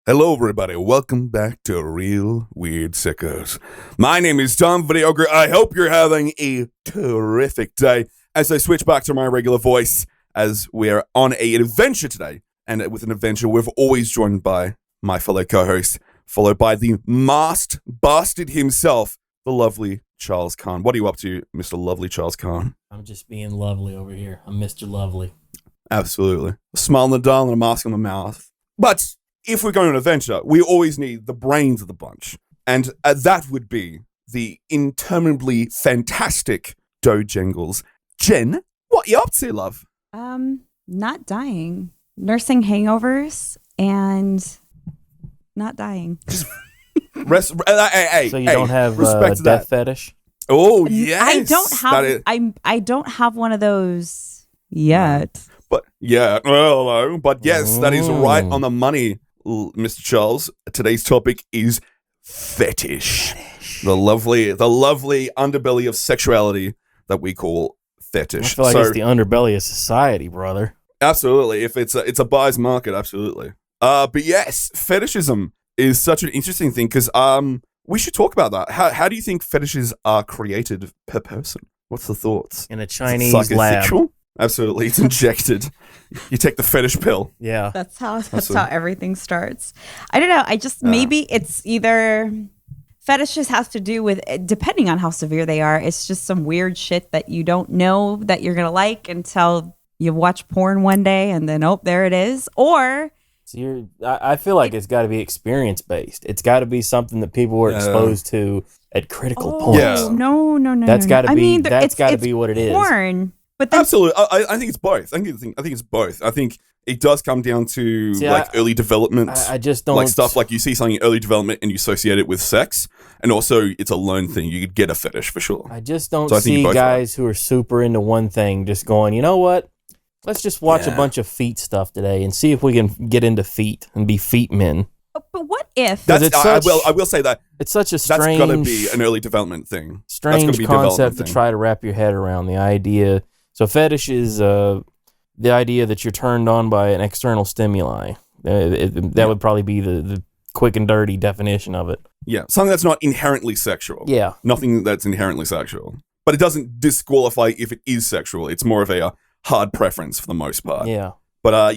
Hello, everybody. Welcome back to Real Weird Sickos. My name is Tom Videogre. I hope you're having a terrific day as I switch back to my regular voice as we're on an adventure today. And with an adventure, we're always joined by my fellow co-host, followed by the masked bastard himself, the lovely Charles Khan. What are you up to, Mr. Lovely Charles Khan? I'm just being lovely over here. I'm Mr. Lovely. Absolutely. A smile on the dial and a mask on the mouth. But if we're going on an adventure, we always need the brains of the bunch. And that would be the interminably fantastic Dojangles. Jen, what you up to, love? Not dying. Nursing hangovers and not dying. So you don't have death fetish? Oh, yes. I don't have one of those yet. But yeah, well, but yes, that is right on the money, Mr. Charles. Today's topic is fetish. The lovely underbelly of sexuality that we call fetish. I feel like it's the underbelly of society, brother. Absolutely. If it's a buyer's market, absolutely. But yes, fetishism is such an interesting thing because we should talk about that. How do you think fetishes are created per person? What's the thoughts? In a Chinese lab. Absolutely, it's injected. You take the fetish pill. Yeah, that's how everything starts. I don't know. Maybe it's either fetishes has to do with, depending on how severe they are. It's just some weird shit that you don't know that you're gonna like until you watch porn one day, and then there it is. Or I feel like it's got to be experience based. It's got to be something that people were exposed to at critical points. Yeah. No. That's got to be. That's got to be what it is. Porn. But then, absolutely, I think it's both. I think it's both. I think it does come down to early development. I just don't like stuff like you see something in early development and you associate it with sex, and also it's a learned thing. You could get a fetish for sure. I just don't see guys who are super into one thing just going, you know what? Let's just watch a bunch of feet stuff today and see if we can get into feet and be feet men. But what if? I will say that it's such a strange. That's got to be an early development thing. Strange concept to try to wrap your head around. The idea. So fetish is the idea that you're turned on by an external stimuli. That would probably be the quick and dirty definition of it. Yeah, something that's not inherently sexual. Yeah. Nothing that's inherently sexual. But it doesn't disqualify if it is sexual. It's more of a hard preference for the most part. Yeah. But I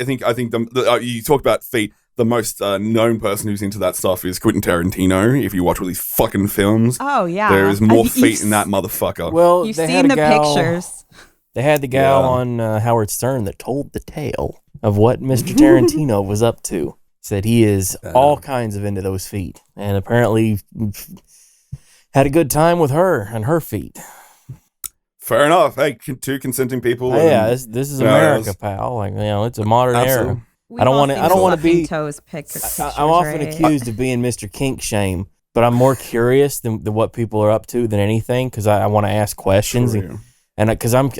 think you talked about feet. The most known person who's into that stuff is Quentin Tarantino. If you watch all these fucking films, oh yeah, there is more feet in that motherfucker. Well, you've seen the pictures. They had the gal on Howard Stern that told the tale of what Mr. Tarantino was up to. Said he is all kinds of into those feet, and apparently had a good time with her and her feet. Fair enough. Hey, two consenting people. This is America, pal. Like it's a modern era. I don't want to be. I'm often accused of being Mr. Kink Shame, but I'm more curious than what people are up to than anything because I want to ask questions, and because I'm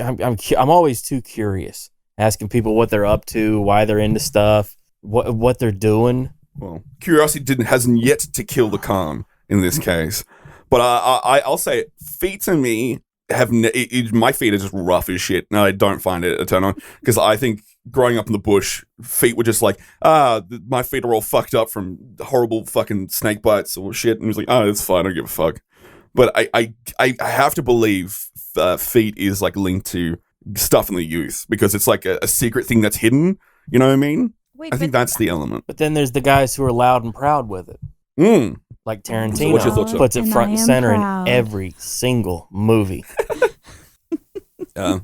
always too curious, asking people what they're up to, why they're into stuff, what they're doing. Well, curiosity hasn't yet to kill the Khan in this case, but I'll say feet to me my feet are just rough as shit. No, I don't find it a turn on because I think growing up in the bush, feet were just like, my feet are all fucked up from horrible fucking snake bites or shit. And it was like, it's fine, I don't give a fuck. But I have to believe feet is like linked to stuff in the youth because it's like a secret thing that's hidden. You know what I mean? Wait, I think that's the element. But then there's the guys who are loud and proud with it. Like Tarantino puts it front and center in every single movie. Yeah.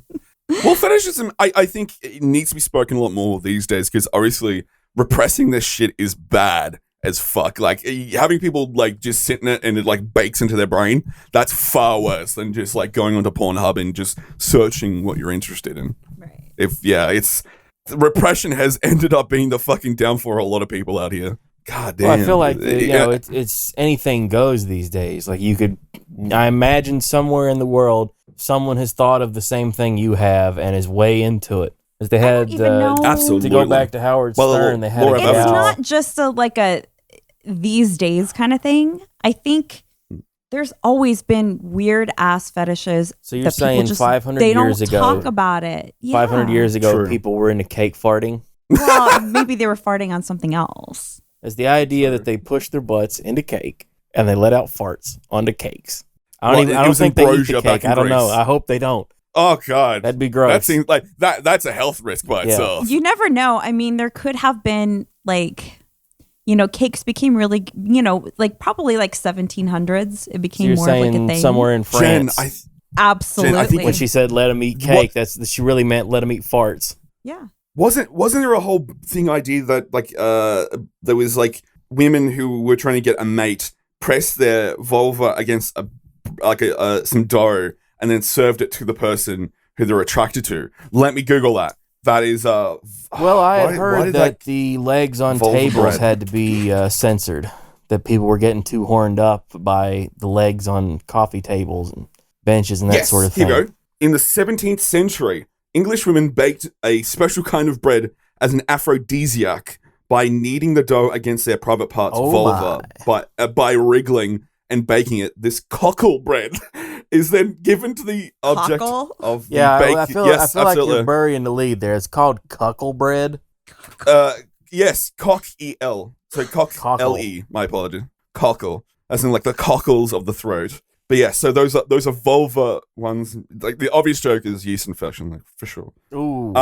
Well, fetishism, I think it needs to be spoken a lot more these days because obviously repressing this shit is bad as fuck. Like having people like just sit in it and it like bakes into their brain, that's far worse than just like going onto Pornhub and just searching what you're interested in. Right. It's repression has ended up being the fucking downfall for a lot of people out here. God damn. Well, I feel like it's anything goes these days. Like I imagine somewhere in the world, someone has thought of the same thing you have and is way into it. As they had absolutely to go back to Howard Stern, they had a gal. It's not just a these days kind of thing. I think there's always been weird ass fetishes. So you're saying 500 years ago, they don't talk about it. Yeah. 500 years ago, people were into cake farting. Well, maybe they were farting on something else. is the idea that they push their butts into cake and they let out farts onto cakes. I don't think they eat the cake. I don't know. I hope they don't. Oh God, that'd be gross. That seems like that's a health risk by itself. You never know. I mean, there could have been cakes became really, probably 1700s. It became more like a thing. Somewhere in France. Jen, absolutely. Jen, I think when she said let them eat cake, she really meant let them eat farts. Yeah. Wasn't there a whole idea that there was women who were trying to get a mate press their vulva against some dough and then served it to the person who they're attracted to? Let me Google that. That is well, I had heard that the legs on tables had to be censored. That people were getting too horned up by the legs on coffee tables and benches and that sort of thing. Here you go. In the 17th century, English women baked a special kind of bread as an aphrodisiac by kneading the dough against their private parts vulva by wriggling and baking it. This cockle bread is then given to the object of the bake. I feel like you're burying the lead there. It's called Cockle Bread. Yes, cock-E-L. So cock-L-E, my apology. Cockle, as in the cockles of the throat. But yeah, so those are vulva ones. The obvious joke is yeast infection, for sure. Ooh,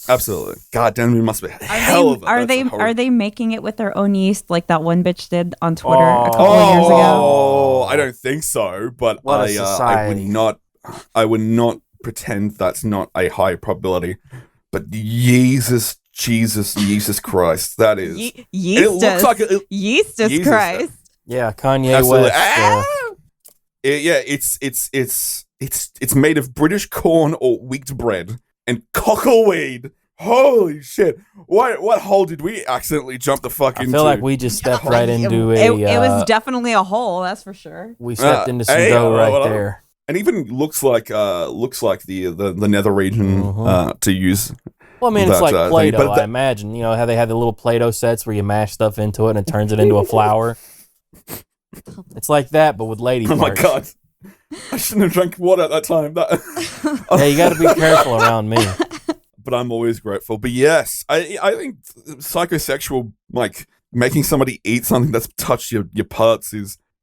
absolutely. God damn, it must be hell of a. Are they making it with their own yeast like that one bitch did on Twitter a couple of years ago? Oh, I don't think so. But I would not pretend that's not a high probability. But Jesus Christ, that is. Yeastus Christ. Yeah, Kanye West. It's made of British corn or wheat bread and cockleweed. Holy shit! What hole did we accidentally jump the fuck into? I feel like we just stepped right into a. It was definitely a hole, that's for sure. We stepped into some dough right there. And even looks like the nether region to use. Well, I mean, it's like Play-Doh, I imagine. You know how they have the little Play-Doh sets where you mash stuff into it and it turns it into a flower? It's like that, but with lady parts. Oh my God. I shouldn't have drank water at that time. Yeah, you got to be careful around me. But I'm always grateful. But yes, I think psychosexual, making somebody eat something that's touched your parts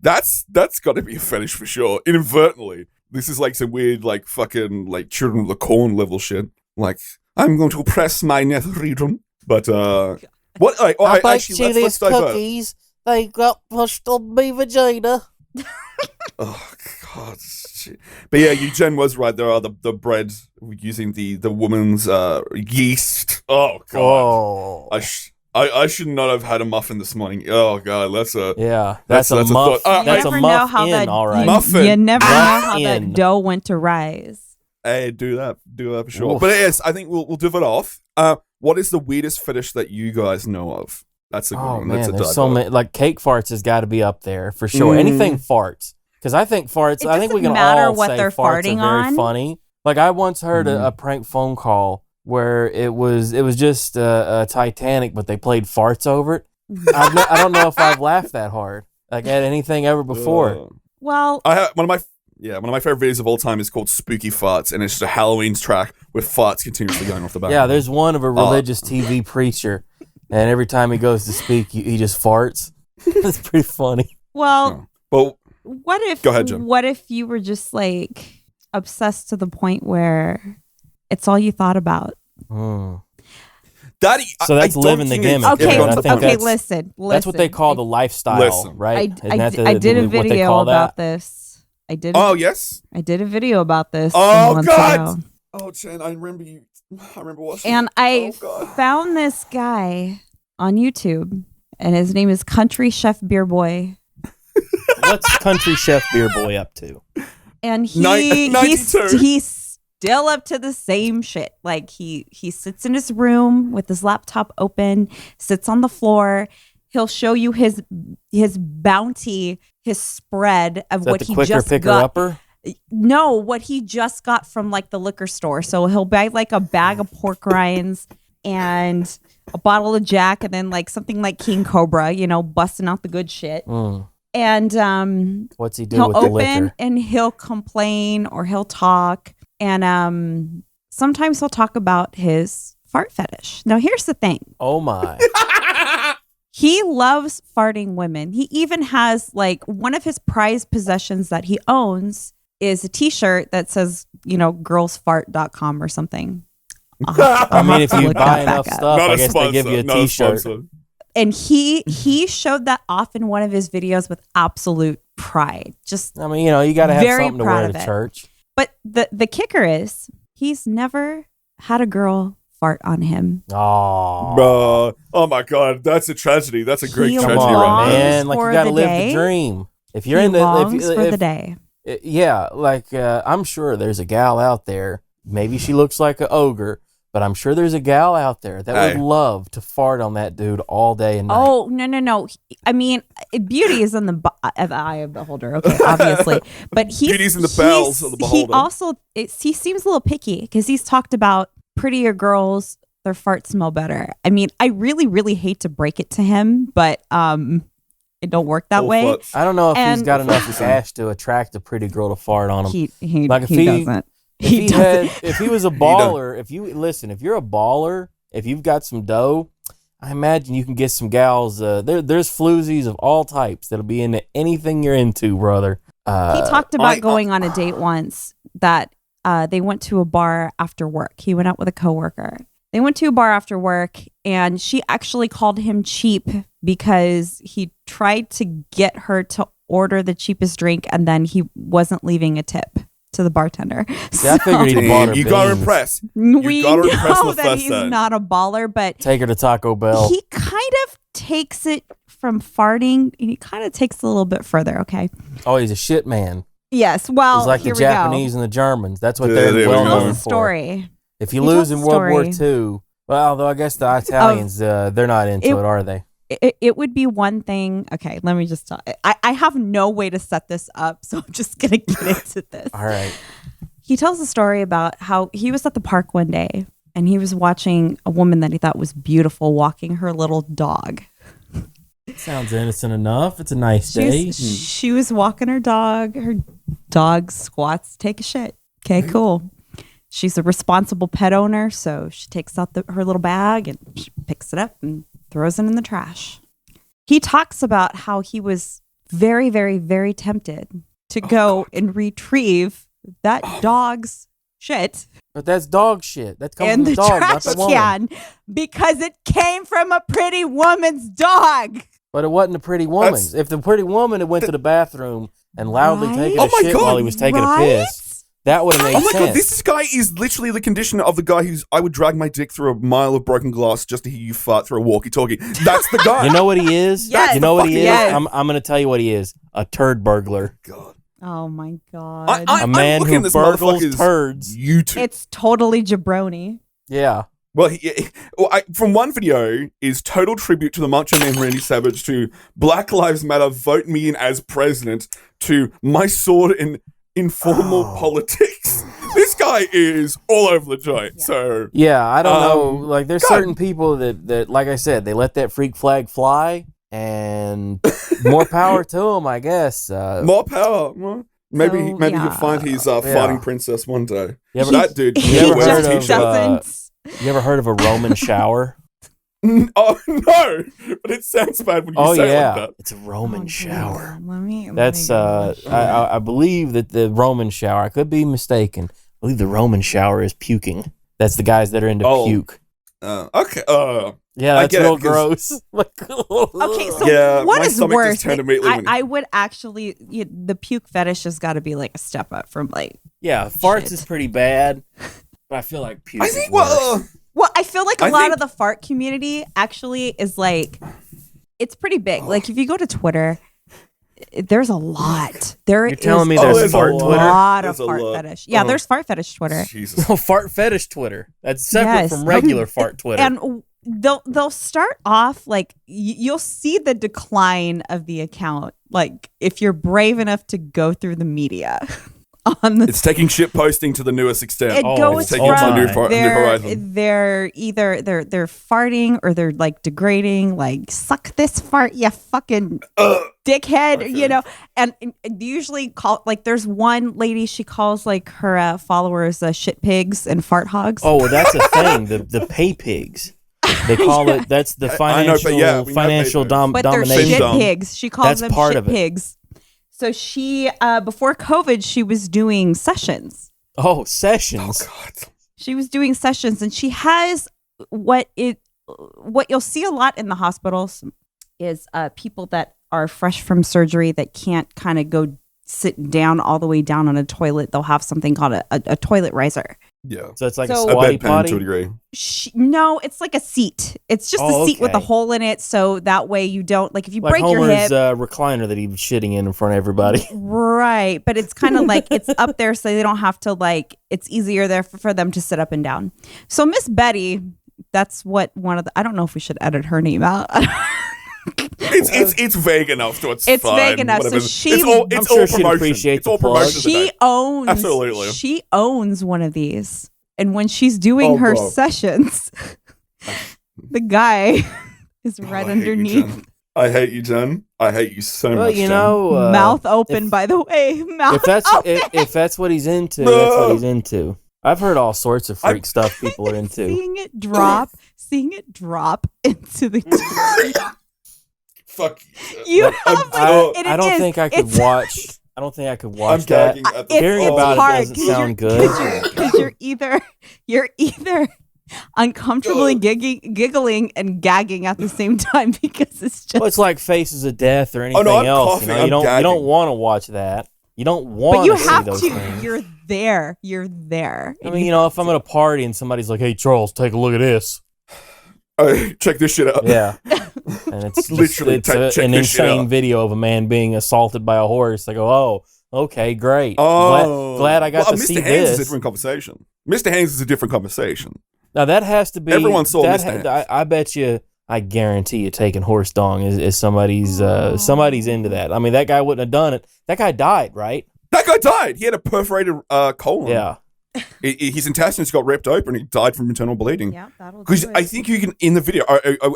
that's got to be a fetish for sure. Inadvertently. This is some weird, fucking, Children of the Corn level shit. I'm going to press my nether region. But, what? I baked you these cookies. They got pushed on me vagina. Oh, God. Shit. But yeah, Jen was right. There are the bread using the woman's yeast. Oh, God. Oh. I should not have had a muffin this morning. Oh, God. That's a muffin. That's a muffin, all right. Muffin. You never know how that dough went to rise. Hey, do that for sure. Oof. But yes, I think we'll do it off. What is the weirdest fetish that you guys know of? That's a good one. Man, there's so many. Cake farts has got to be up there for sure. Anything farts, because I think farts. I think we can all what say they're farts farting are very on. funny. I once heard a prank phone call where it was just a Titanic, but they played farts over it. I don't know if I've laughed that hard at anything ever before. Well, I have one of my favorite videos of all time is called Spooky Farts, and it's just a Halloween track with farts continuously going off the back. Yeah, there's one of a religious TV preacher, and every time he goes to speak, he just farts. That's pretty funny. Well, what if? Go ahead, Jim. What if you were just obsessed to the point where it's all you thought about? Daddy, so that's living the gimmick. Okay, listen. That's what they call the lifestyle, right? I did a video about this. Oh, yes? I did a video about this. Oh, God! Oh, Jen, I remember watching and I found this guy on YouTube, and his name is Country Chef Beer Boy. What's Country Chef Beer Boy up to? And he's still up to the same shit. He sits in his room with his laptop open, sits on the floor. He'll show you his bounty, his spread of what he just got. Upper? No, what he just got from the liquor store. So he'll buy a bag of pork rinds and a bottle of Jack, and then something like King Cobra, busting out the good shit. And what's he do with the liquor? He'll open and he'll complain or he'll talk, and sometimes he'll talk about his fart fetish. Now here's the thing. Oh my. He loves farting women. He even has like one of his prized possessions that he owns is a t-shirt that says, girlsfart.com or something. I mean, if you buy enough stuff, I guess they give you a t-shirt. And he showed that off in one of his videos with absolute pride. Just, I mean, you got to have something to wear to church. But the kicker is he's never had a girl fart on him. Oh, bro! Oh my God, that's a tragedy. That's a great tragedy, right, man. Like you got to live the dream. If you're in the day, yeah. Like I'm sure there's a gal out there. Maybe she looks like an ogre. But I'm sure there's a gal out there that would love to fart on that dude all day and night. Oh, no. I mean, beauty is in the eye of the beholder, okay, obviously. But beauty's in the bells of the beholder. He seems a little picky because he's talked about prettier girls, their farts smell better. I mean, I really, really hate to break it to him, but it don't work that way. I don't know if he's got enough cash to attract a pretty girl to fart on him. He doesn't. If he was a baller, if you're a baller, if you've got some dough, I imagine you can get some gals. There's floozies of all types that'll be into anything you're into, brother. He talked about going on a date once that they went to a bar after work. He went out with a coworker. They went to a bar after work, and she actually called him cheap because he tried to get her to order the cheapest drink, and then he wasn't leaving a tip to the bartender. Yeah, I figured he'd bought her You got to impress. We know that he's not a baller, but take her to Taco Bell. He kind of takes it from farting, and he kind of takes it a little bit further. Okay. Oh, he's a shit man. Yes. Well, he's like the Japanese and the Germans. That's what they're well known for. Story. If you lose in World War II, well, although I guess the Italians, they're not into it, are they? It would be one thing. Okay, let me just tell. I have no way to set this up, so I'm just going to get into this. All right. He tells a story about how he was at the park one day, and he was watching a woman that he thought was beautiful walking her little dog. Sounds innocent enough. It's a nice day. She was walking her dog. Her dog squats, take a shit. Okay, cool. She's a responsible pet owner, so she takes out her little bag and she picks it up and throws it in the trash. He talks about how he was very, very, very tempted to go and retrieve that dog's shit. But that's dog shit. That comes from the dog, not the woman. Because it came from a pretty woman's dog. But it wasn't a pretty woman's. If the pretty woman had went to the bathroom and loudly taken a shit while he was taking a piss, that would have made sense. Oh my God, this guy is literally the condition of the guy I would drag my dick through a mile of broken glass just to hear you fart through a walkie-talkie. That's the guy. You know what he is? Yes. You know what he is? Yes. I'm going to tell you what he is. A turd burglar. God. Oh my God. A man who burgles turds. YouTube. It's totally jabroni. Yeah. Well, from one video is total tribute to the Macho Man Randy Savage, to Black Lives Matter, vote me in as president, to my sword in informal politics. This guy is all over the joint. Yeah. So I don't know. Like, there's certain people that, like I said, they let that freak flag fly, and more power to them, I guess. More power. Well, maybe he'll find his fighting princess one day. That dude. You ever heard of a Roman shower? Oh no! But it sounds bad when you say it like that. It's a Roman shower. That's I believe that the Roman shower, I could be mistaken. I believe the Roman shower is puking. That's the guys that are into puke. Okay. Yeah, that's real gross. Okay, so what is worse? I would actually the puke fetish has got to be like a step up from like. Yeah, farts is pretty bad, but I feel like puke. I think well, I feel like a lot of the fart community actually is like, it's pretty big. Like if you go to Twitter, there's a lot. You're telling me there's fart Twitter? A lot of fart fetish. Yeah, there's fart fetish Twitter. Jesus. No, fart fetish Twitter. That's separate from regular fart Twitter. And they'll start off like you'll see the decline of the account. Like if you're brave enough to go through the media. It's taking shit posting to the newest extent. It goes from they're either they're farting or they're like degrading, like suck this fart, you fucking dickhead, okay. And usually there's one lady, she calls like her followers shit pigs and fart hogs. Oh, well, that's a thing. The pay pigs. They call it. That's the financial But they're domination. shit pigs. She calls That's them part shit of it. pigs. So she, before COVID, she was doing sessions. Oh, sessions. Oh, God. She was doing sessions, and she has what you'll see a lot in the hospitals is people that are fresh from surgery that can't kind of go sit down all the way down on a toilet. They'll have something called a toilet riser. Yeah. So it's like a A squatty bedpan potty. to a degree. No, it's like a seat. It's just a seat with a okay. hole in it, so that way you don't if you Like break Homer's your hip. recliner that he was shitting in front of everybody. Right, but it's kind of like it's up there, so they don't have to it's easier there for them to sit up and down. So Miss Betty, that's what I don't know if we should edit her name out. It's vague enough, so it's It's fine, vague enough, so whatever. she- It's all I'm sure she'd promotion. appreciate It's all the plug. promotion. She today. owns Absolutely. She owns one of these, and when she's doing her bro. sessions, the guy is Oh, right I hate you, underneath. Jen. I hate you, Jen. I hate you so Well, much. you Jen. know, Mouth open, if- by the way. Mouth if that's open. if that's what he's into, that's what he's into. I've heard all sorts of freak stuff people are into. Seeing it drop into the. Fuck. You I'm- have I don't think I could watch. I don't think I could watch I'm that. gagging at the Hearing it's about it hard doesn't sound good. because you're either uncomfortably giggling and gagging at the same time because it's just. Well, it's like Faces of Death or anything no, I'm else. coughing, You know, I'm you don't gagging. want to watch that. You don't But want you to see have those to. things. You're there. You're there. I mean, you know, if I'm at a party and somebody's like, "Hey, Charles, take a look at this," Oh, check this shit out. yeah, and it's Literally, it's check an this shit insane out. video of a man being assaulted by a horse. I go, "Oh, okay, great. Oh, glad I got well, to Mr. see Hands is a this." different conversation. Mr. Hands is a different conversation. Now that has to be. Everyone saw that Mr. Hands. I bet you. I guarantee you, taking horse dong is somebody's into that. I mean, that guy wouldn't have done it. That guy died, right? That guy died. He had a perforated colon. Yeah. His intestines got ripped open. He died from internal bleeding. Yeah, that'll do Because it. I think you can, in the video,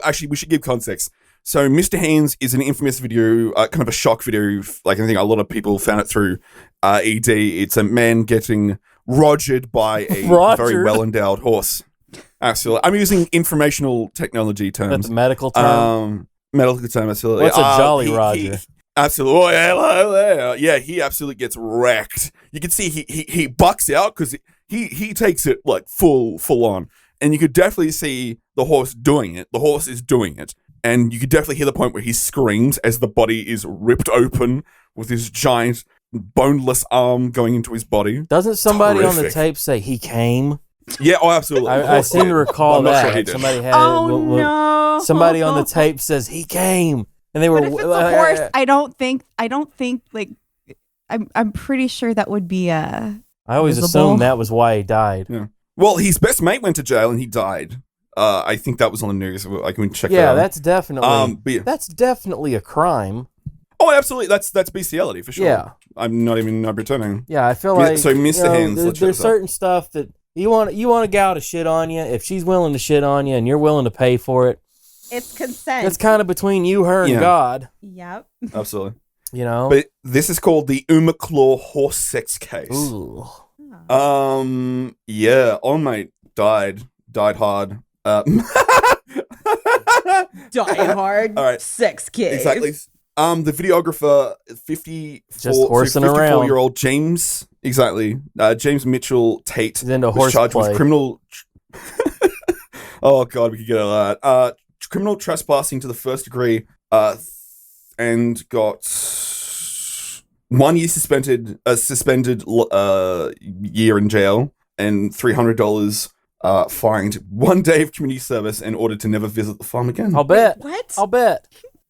actually, we should give context. So, Mr. Hands is an infamous video, kind of a shock video. Like, I think a lot of people found it through ED. It's a man getting rogered by a very well-endowed horse. Absolutely. I'm using informational technology terms. That's a medical term. Medical term, absolutely. What's a Jolly Roger? Absolutely. Oh, yeah, hello there. Yeah, he absolutely gets wrecked. You can see he bucks out because he takes it like full on. And you could definitely see the horse doing it. The horse is doing it. And you could definitely hear the point where he screams as the body is ripped open with his giant boneless arm going into his body. Doesn't somebody on the Horrific. tape say he came? Yeah, oh, absolutely. I seem to recall I'm not that. sure he did. Somebody had no. somebody on the tape says he came, and they were. But if it's a horse, I don't think like. I'm pretty sure that would be I always visible. assumed that was why he died. Yeah. Well, his best mate went to jail and he died. I think that was on the news. I can check that Yeah, out. that's definitely but yeah. that's definitely a crime. Oh, absolutely. That's bestiality for sure. Yeah. I'm not even pretending. Yeah, I feel Yeah, like so Mr. Hands, let's check there's this out. certain stuff that you want a gal to shit on you. If she's willing to shit on you and you're willing to pay for it, it's consent. that's kind of between you, her, and Yeah. God. Yep. Absolutely. You know. But this is called the Umaclaw horse sex case. Ooh. Yeah. Oh, mate. Died hard. Die hard. All right. Sex kids. Exactly. The videographer, 54-year-old James. Exactly. James Mitchell Tate He's into was charged horseplay. with criminal. Oh God, we could get out of that. Criminal trespassing to the first degree. And got 1 year suspended year in jail and $300 fined, 1 day of community service, and ordered to never visit the farm again. I'll bet. What? I'll bet.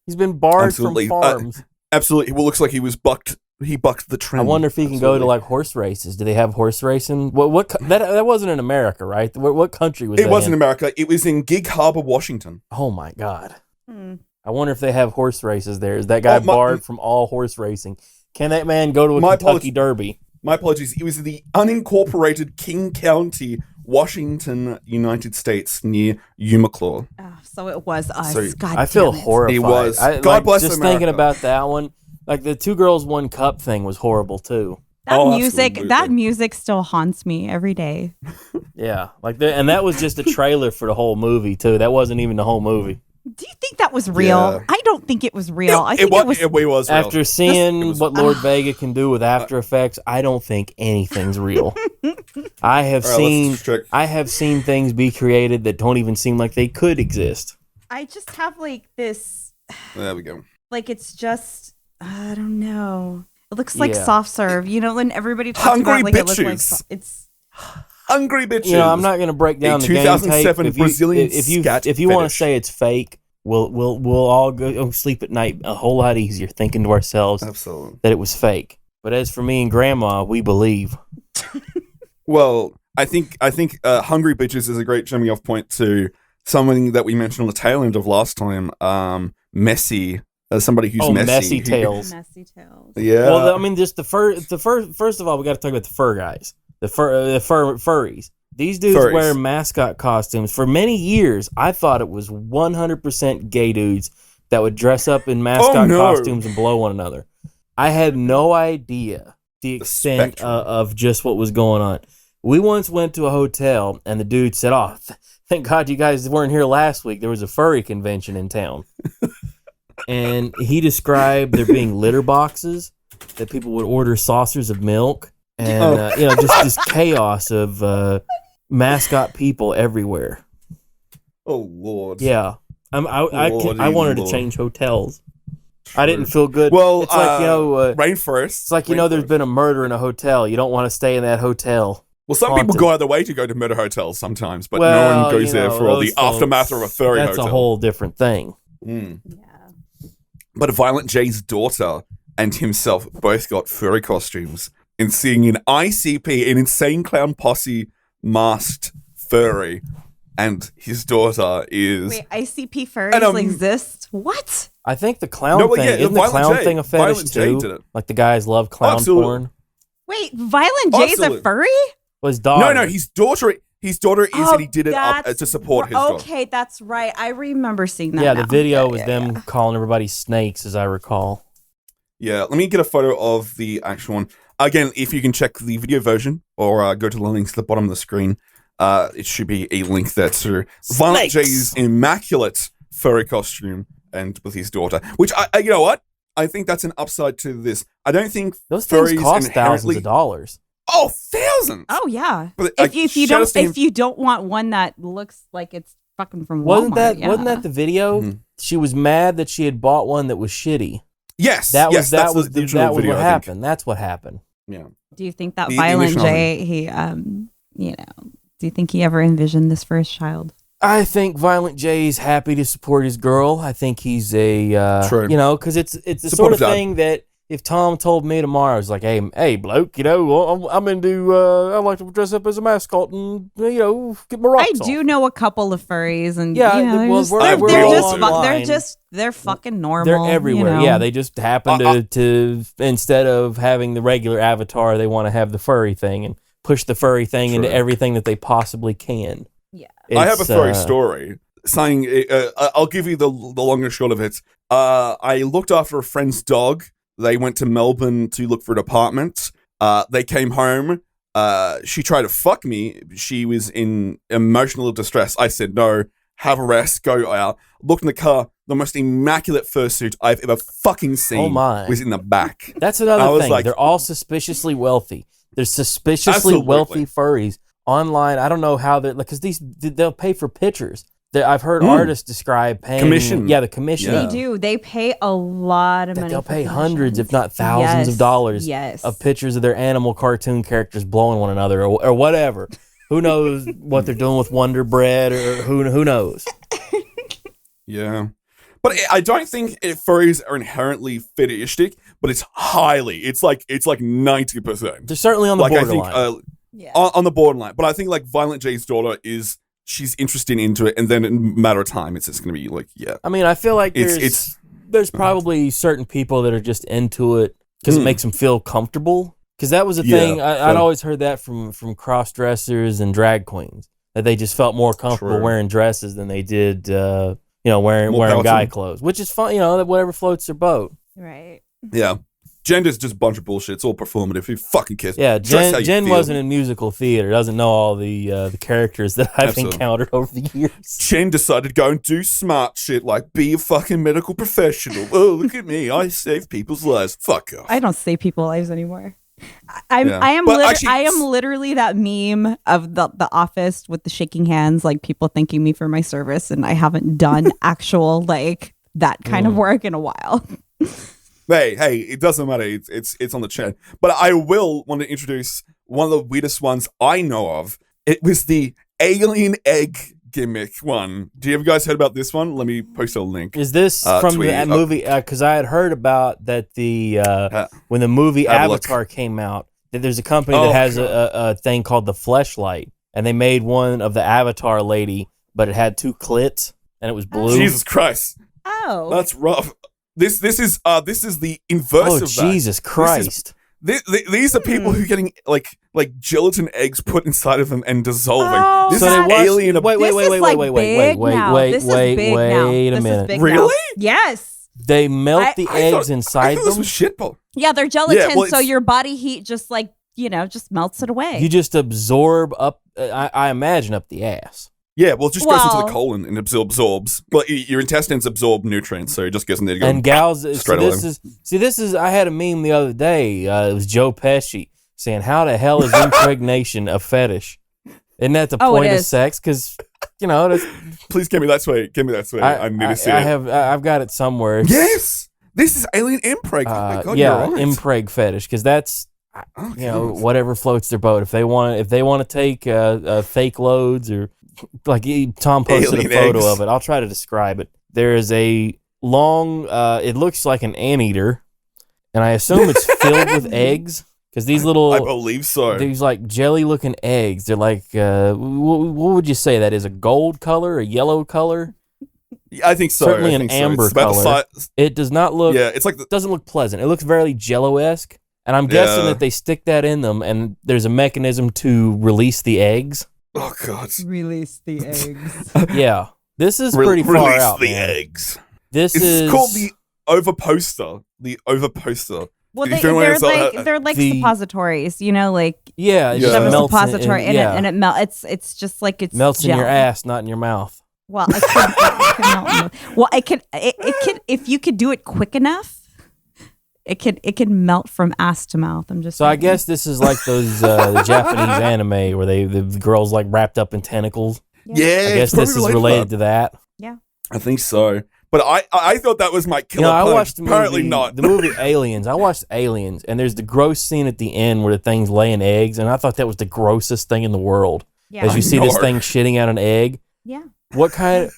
He's been barred Absolutely. from farms. Absolutely. Well, looks like he was bucked. He bucked the trend. I wonder if he can go to like horse races. Do they have horse racing? That wasn't in America, right? What country was It that wasn't in? America. It was in Gig Harbor, Washington. Oh my God. Hmm. I wonder if they have horse races there. Is that guy barred from all horse racing? Can that man go to a Kentucky Derby? My apologies. It was in the unincorporated King County, Washington, United States, near Umaclaw. Oh, so it was us. So, God I feel damn it. horrified. It was. I, God bless just America. thinking about that one. Like the 2 girls 1 cup thing was horrible too. That music still haunts me every day. Yeah, and that was just a trailer for the whole movie too. That wasn't even the whole movie. Do you think that was real? Yeah. I don't think it was real. I think it was real. After seeing what Lord Vega can do with After Effects, I don't think anything's real. I have seen things be created that don't even seem like they could exist. I just have this. There we go. It's just I don't know. It looks like soft serve. When everybody talks about Hungry it looks like it's hungry bitches. I'm not going to break down the 2007 game tape. Brazilian if you want to say it's fake, we'll all go sleep at night a whole lot easier thinking to ourselves absolutely that it was fake. But as for me and Grandma, we believe. Well, I think hungry bitches is a great jumping off point to something that we mentioned on the tail end of last time. Messy. As somebody who's messy tails. Messy tails. Yeah. Well, just the first of all, we got to talk about the fur guys, the furries. These dudes wear mascot costumes. For many years, I thought it was 100% gay dudes that would dress up in mascot costumes and blow one another. I had no idea the extent of just what was going on. We once went to a hotel, and the dude said, "Oh, thank God you guys weren't here last week. There was a furry convention in town." And he described there being litter boxes that people would order saucers of milk, and just this chaos of mascot people everywhere. Oh Lord! Yeah, I wanted to change hotels. I didn't feel good. Well, it's like rainforest. It's like there's been a murder in a hotel. You don't want to stay in that hotel. Well, some people go out of their way to go to murder hotels sometimes, but no one goes there for all the aftermath of a furry hotel. That's a whole different thing. Mm. Yeah. But Violent J's daughter and himself both got furry costumes and seeing an ICP, an Insane Clown Posse masked furry, and his daughter is... Wait, ICP furries exist? What? I think the clown thing... Isn't the clown thing a fetish too? Like the guys love clown porn? Wait, Violent J's a furry? Well, his daughter. No, his daughter... His daughter is, and he did it up to support his daughter. Okay, that's right. I remember seeing that. Yeah, the video was them calling everybody snakes, as I recall. Yeah, let me get a photo of the actual one. Again, if you can check the video version or go to the links at the bottom of the screen, it should be a link there to Violent J's immaculate furry costume and with his daughter. Which, you know what? I think that's an upside to this. I don't think those things cost thousands of dollars. Oh, thousands! Oh yeah. But if you don't want one that looks like it's fucking from Walmart, wasn't that the video? Mm-hmm. She was mad that she had bought one that was shitty. Yes, that was what happened. That's what happened. Yeah. Do you think that Violent J, do you think he ever envisioned this for his child? I think Violent J is happy to support his girl. I think he's because it's the sort of thing that. If Tom told me tomorrow, it's like, hey, bloke, I'm into, I like to dress up as a mascot and, get my rocks off. I do know a couple of furries, and they're fucking normal. They're everywhere. Yeah, they just happen to instead of having the regular avatar, they want to have the furry thing and push the furry thing into everything that they possibly can. Yeah, I have a furry story. Saying, I'll give you the long and short of it. I looked after a friend's dog. They went to Melbourne to look for an apartment. They came home. She tried to fuck me. She was in emotional distress. I said, no, have a rest, go out. Looked in the car. The most immaculate fursuit I've ever fucking seen was in the back. That's another thing. They're all suspiciously wealthy. They're suspiciously wealthy furries online. I don't know how they're... Because they'll pay for pictures. I've heard artists describe paying... Commission. Yeah, the commission. They do. They pay a lot of money. They'll pay hundreds, if not thousands of dollars of pictures of their animal cartoon characters blowing one another or whatever. Who knows what they're doing with Wonder Bread or who knows? Yeah. But I don't think furries are inherently fetishistic, but it's highly. It's like 90%. They're certainly on the borderline. I think, on the borderline. But I think Violent J's daughter is... She's interested into it, and then in a matter of time, it's just going to be I mean, I feel like there's probably certain people that are just into it because it makes them feel comfortable. Because that was a thing, I'd always heard that from cross-dressers and drag queens, that they just felt more comfortable wearing dresses than they did, wearing guy clothes, which is fun, whatever floats their boat. Right. Yeah. Gender's just a bunch of bullshit. It's all performative. Who fucking cares? Yeah, Jen wasn't in musical theater. Doesn't know all the characters that I've encountered over the years. Jen decided to go and do smart shit like be a fucking medical professional. Oh, look at me. I save people's lives. Fuck off. I don't save people's lives anymore. I am literally that meme of the Office with the shaking hands, like people thanking me for my service, and I haven't done actual like that kind of work in a while. Hey, it doesn't matter. It's on the chat. But I will want to introduce one of the weirdest ones I know of. It was the alien egg gimmick one. Do you guys heard about this one? Let me post a link. Is this from that movie? Because I had heard about that when the movie Avatar came out, that there's a company that has a thing called the Fleshlight, and they made one of the Avatar lady, but it had 2 clits and it was blue. Jesus Christ! Oh, that's rough. This is the inverse of that. Oh, Jesus Christ. These are people who are getting like gelatin eggs put inside of them and dissolving. Oh, this is alien. Wait a minute. Really? Yes. They melt the eggs inside them? This was shitball. Yeah, they're gelatin, so your body heat just just melts it away. You just absorb up, I imagine, up the ass. Yeah, well, it just goes into the colon and absorbs. Well, your intestines absorb nutrients, so it just goes in there. And gals, this is. I had a meme the other day. It was Joe Pesci saying, "How the hell is impregnation a fetish?" Isn't that the point of sex? Because please give me that sweet. I need to see it. I've got it somewhere. Yes, this is alien impreg. Oh my god, yeah, you're right. Impreg fetish, because that's whatever floats their boat. If they want to take fake loads or. Like Tom posted a photo of it. I'll try to describe it. There is a long, it looks like an anteater, and I assume it's filled with eggs, because these little, I believe so. These like jelly-looking eggs. They're like, what would you say that is? A gold color, a yellow color? I think so. Certainly an amber color. It does not look. Yeah, it's like doesn't look pleasant. It looks very Jello-esque, and I'm guessing that they stick that in them, and there's a mechanism to release the eggs. Oh God! Release the eggs. Yeah, this is pretty far out. Release the eggs. It's called the overposter. The overposter. Well, they're like suppositories, like it just a suppository, and it melts. It's just like it's melts gel. in your ass, not in your mouth. Well, it can melt. It can if you could do it quick enough. It can melt from ass to mouth. I'm just. So I guess this is like those Japanese anime where the girls like wrapped up in tentacles. Yeah, I guess this is related to that. Yeah, I think so. But I thought that was my killer. I watched the movie, apparently not. The movie Aliens. I watched Aliens, and there's the gross scene at the end where the thing's laying eggs, and I thought that was the grossest thing in the world. Yeah. As you see this thing shitting out an egg. Yeah. What kind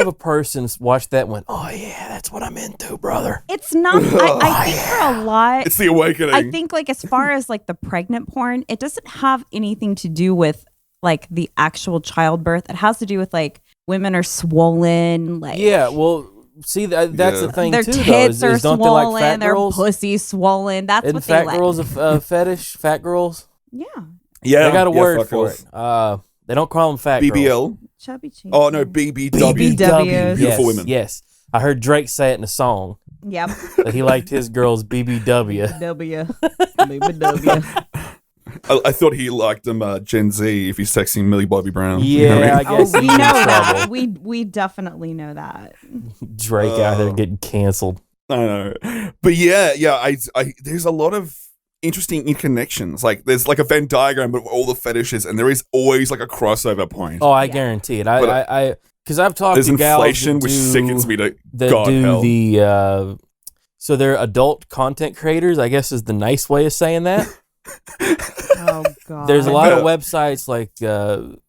of a person watched that and went, oh yeah, that's what I'm into, brother? It's not, I think for a lot. It's the awakening. I think like as far as like the pregnant porn, it doesn't have anything to do with like the actual childbirth. It has to do with like women are swollen. Like yeah, well, see, that's the thing their too. Their tits though, are don't swollen, they like fat their girls? pussy's swollen. That's Isn't what they fat like. girls a fetish? Fat girls? Yeah. Yeah. They got a word for it. They don't call them fat BBL? girls. Chubby cheeks. Oh no, BBW. BBWs. Beautiful women. Yes. I heard Drake say it in a song. Yep. That he liked his girls BBW. BBW. I thought he liked them Gen Z if he's texting Millie Bobby Brown. Yeah, I guess we know that. We definitely know that. Drake out there getting canceled. I know. But yeah, I there's a lot of interesting interconnections. Like there's like a Venn diagram of all the fetishes, and there is always like a crossover point. Oh, I guarantee it. I because I've talked to gals inflation, which sickens me to God do hell. The so they're adult content creators, I guess is the nice way of saying that. Oh God. There's a lot of websites like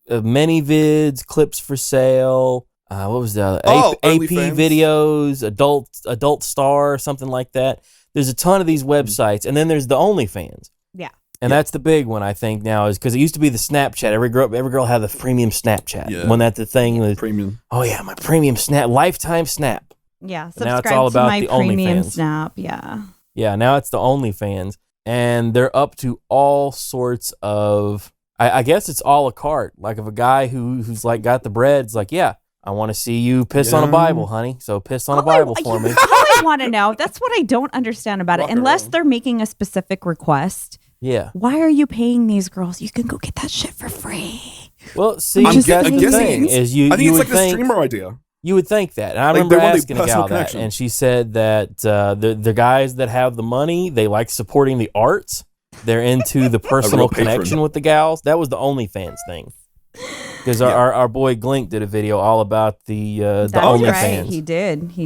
ManyVids, Clips for Sale. What was the other? AP Videos, Adult Star, something like that. There's a ton of these websites, and then there's the OnlyFans. Yeah. And that's the big one, I think, now, is because it used to be the Snapchat. Every girl had the premium Snapchat. Yeah. When that the thing was premium. Oh yeah, my premium Snap, lifetime Snap. Yeah, subscribe now it's all about to my the premium OnlyFans. Snap. Yeah. Yeah, now it's the OnlyFans, and they're up to all sorts of. I guess it's a la carte. Like if a guy who's like got the bread, it's like, yeah, I want to see you piss on a Bible, honey. So piss on a Bible for me. All I want to know, that's what I don't understand about it. Unless they're making a specific request. Yeah. Why are you paying these girls? You can go get that shit for free. Well, see, that's the thing. I think it's like the streamer idea. You would think that. And I remember asking a gal that, and she said that the guys that have the money, they like supporting the arts. They're into the personal connection with the gals. That was the OnlyFans thing. Because our boy Glink did a video all about the OnlyFans. Right. He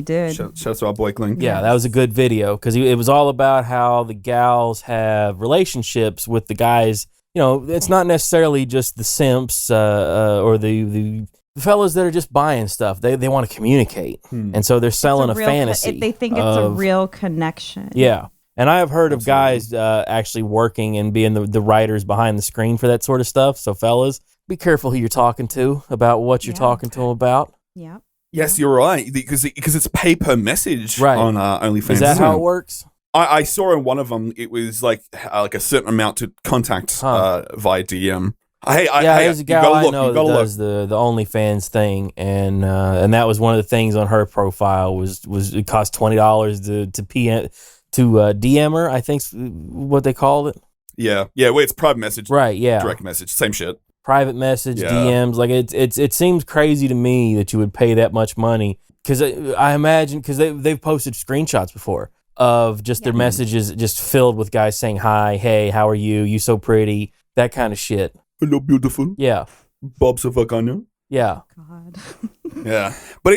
did. Shout out to our boy Glink. Yeah, that was a good video because it was all about how the gals have relationships with the guys. You know, it's not necessarily just the simps or the fellas that are just buying stuff. They want to communicate. And so they're selling a fantasy. They think it's a real connection. Yeah. And I have heard of guys actually working and being the writers behind the screen for that sort of stuff. So fellas, be careful who you're talking to about what you're talking to them about. Yeah. Yes, you're right. Because it's pay per message on OnlyFans. Is that how it works? I saw in one of them, it was like a certain amount to contact via DM. There's a gal I know that does the OnlyFans thing, and that was one of the things on her profile was it cost $20 to PM to DM her, I think's what they called it. Yeah, well, it's private message, right? Yeah, direct message, same shit. Private message, DMs, like it seems crazy to me that you would pay that much money because I imagine because they've posted screenshots before of just their messages just filled with guys saying hi, hey, how are you? You so pretty, that kind of shit. Hello, beautiful. Yeah. Bob Savagano. Yeah. God. Yeah, but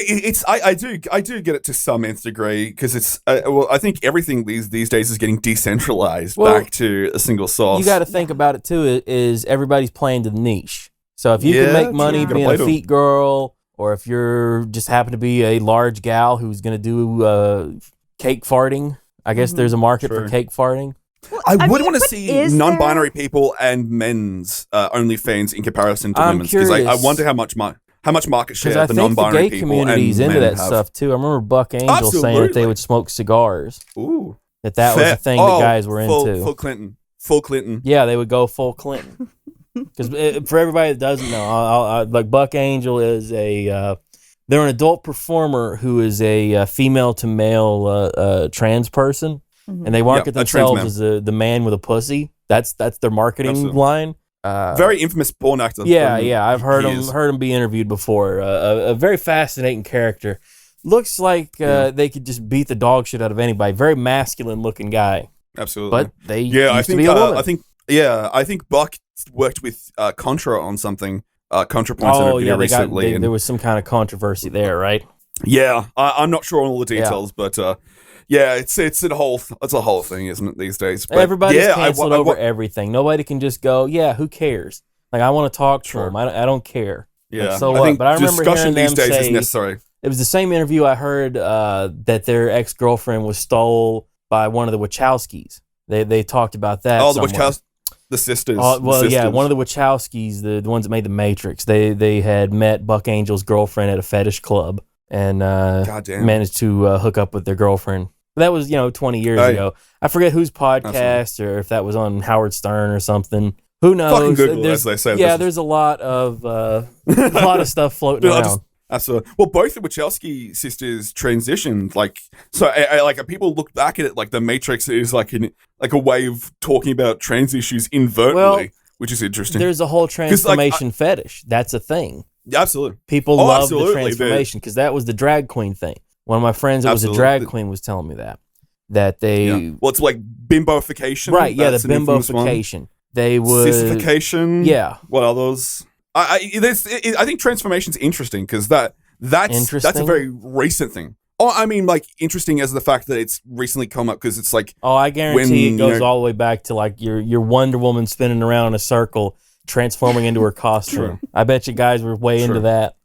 I do get it to some nth degree because it's I think everything these days is getting decentralized back to a single source. You got to think about it too. Is everybody's playing to the niche? So if you can make money being a feet girl, or if you're just happen to be a large gal who's going to do cake farting, I guess there's a market for cake farting. Well, I would want to see non-binary people and men's OnlyFans in comparison to women's because I wonder how much market share the non-binary people and the gay community's into that have. Stuff too. I remember Buck Angel saying that they would smoke cigars. Ooh, that was the thing that guys were into. Full Clinton. Yeah, they would go full Clinton. Because for everybody that doesn't know, like Buck Angel is they're an adult performer who is a female to male trans person. And they market themselves as the man with a pussy. That's their marketing line. Very infamous porn actor. Yeah. I've heard him be interviewed before. A very fascinating character. Looks like they could just beat the dog shit out of anybody. Very masculine looking guy. Absolutely. But they used to be a woman. I think Buck worked with Contra on something. Contra pointed out a video recently. There was some kind of controversy there, right? Yeah, I'm not sure on all the details, but. Yeah, it's a whole thing, isn't it, these days? But everybody's canceled over everything. Nobody can just go, who cares? Like, I want to talk to them. I don't care. Yeah, like, so what? But I remember hearing them say is necessary. It was the same interview I heard that their ex-girlfriend was stole by one of the Wachowskis. They talked about that. Oh, the sisters. One of the Wachowskis, the ones that made The Matrix. They had met Buck Angel's girlfriend at a fetish club and managed to hook up with their girlfriend. That was, 20 years ago. I forget whose podcast or if that was on Howard Stern or something. Who knows? Fucking Google, as they say. Yeah, there's a lot of stuff floating around. Absolutely. Well, both the Wachowski sisters transitioned. People look back at it like The Matrix is like a way of talking about trans issues inadvertently, which is interesting. There's a whole transformation fetish. That's a thing. Absolutely. People love the transformation because that was the drag queen thing. One of my friends that was a drag queen was telling me that they... Yeah. Well, it's like bimbofication. Right, yeah, the bimbofication. They would... Sissification. Yeah. What are those? I think transformation's interesting because that's a very recent thing. Oh, I mean, like, interesting as the fact that it's recently come up because it's like... Oh, I guarantee it goes all the way back to like your Wonder Woman spinning around in a circle, transforming into her costume. I bet you guys were way into that.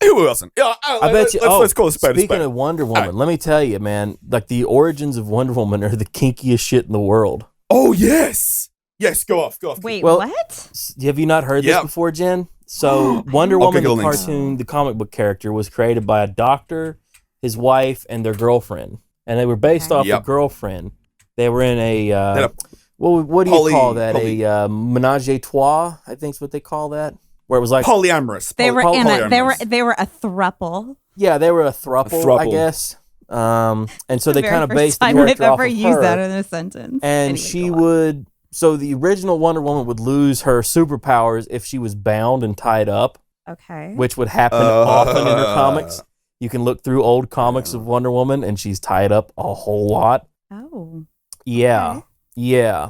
Who wasn't? Yeah, I bet you. Let's call it spade. Speaking of Wonder Woman, let me tell you, man, like the origins of Wonder Woman are the kinkiest shit in the world. Oh, yes. Yes, go off. Wait, what? Have you not heard this before, Jen? So Wonder Woman, the cartoon, the comic book character, was created by a doctor, his wife, and their girlfriend. And they were based off a girlfriend. They were in a... what do you call that? A menage a trois, I think is what they call that. where it was like polyamorous. They were polyamorous. they were a throuple. Yeah, they were a throuple. I guess. And so they kind of based the character off of her. I've ever used that in a sentence. And anyway, she would. So the original Wonder Woman would lose her superpowers if she was bound and tied up. Okay. Which would happen often in her comics. You can look through old comics of Wonder Woman, and she's tied up a whole lot. Oh. Yeah. Okay. Yeah.